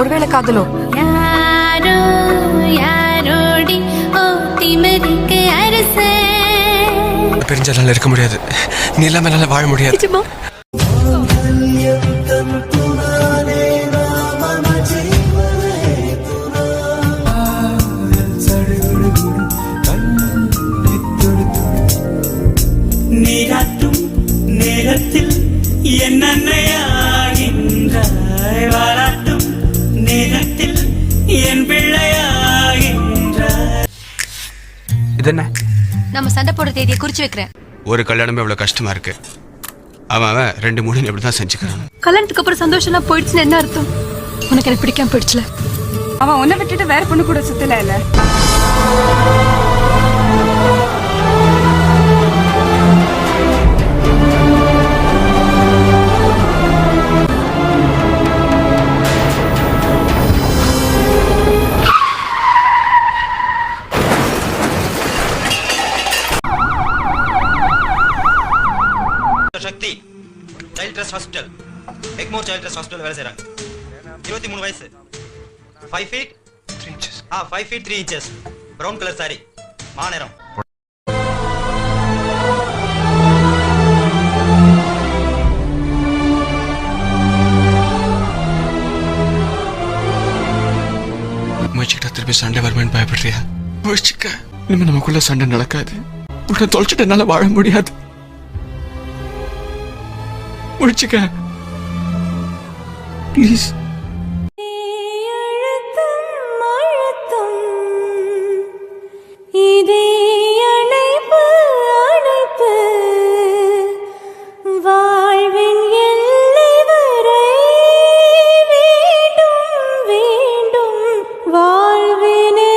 ஒருவேளை காதலோ? யாரோ யாரோடி ஓ திமிருக்கு அரசே. பிரிஞ்சால இருக்க முடியாது, நீ இல்லாம என்னால வாழ முடியாது. நீராட்டும் நேரத்தில் என்னன்னையாகின்றாய், வாராட்டும் நேரத்தில் என் பிள்ளையாகின்றாய். இது என்ன? நம்ம சண்டை போட தேதியை குறிச்சு வைக்கிறேன். ஒரு கல்யாணமே இவ்வளவு கஷ்டமா இருக்கு. அவன் 2 3 எப்படிதான் செஞ்சுக்கிறான். கல்யாணத்துக்கு அப்புறம் சந்தோஷம்லாம் போயிடுச்சுன்னு என்ன அர்த்தம்? உனக்கு எனக்கு பிடிக்காம போயிடுச்சுல. அவன் உன்னை விட்டுட்டு வேற பொண்ணு கூட சுத்தல இல்ல. Sakthi child trust hospital, Egmore child trust hospital வேலை செய்றாங்க. 23 வயசு, 5 feet 3 inches. 5 feet 3 inches, brown color saree, மாநிறம். முயற்சிக்கிட்ட திருப்பி சண்டை வருமேன்னு பயப்படுறியா? முயற்சிக்க இனிமே நமக்குள்ள சண்டை நடக்காது. உன்னை தொலைச்சிட்டு என்னால வாழ முடியாது. முயற்சிக்க ப்ளீஸ். இதே அணைப்பு அணைப்பு வாழ்வின் எல்லை வரை வேண்டும் வேண்டும் வாழ்வினை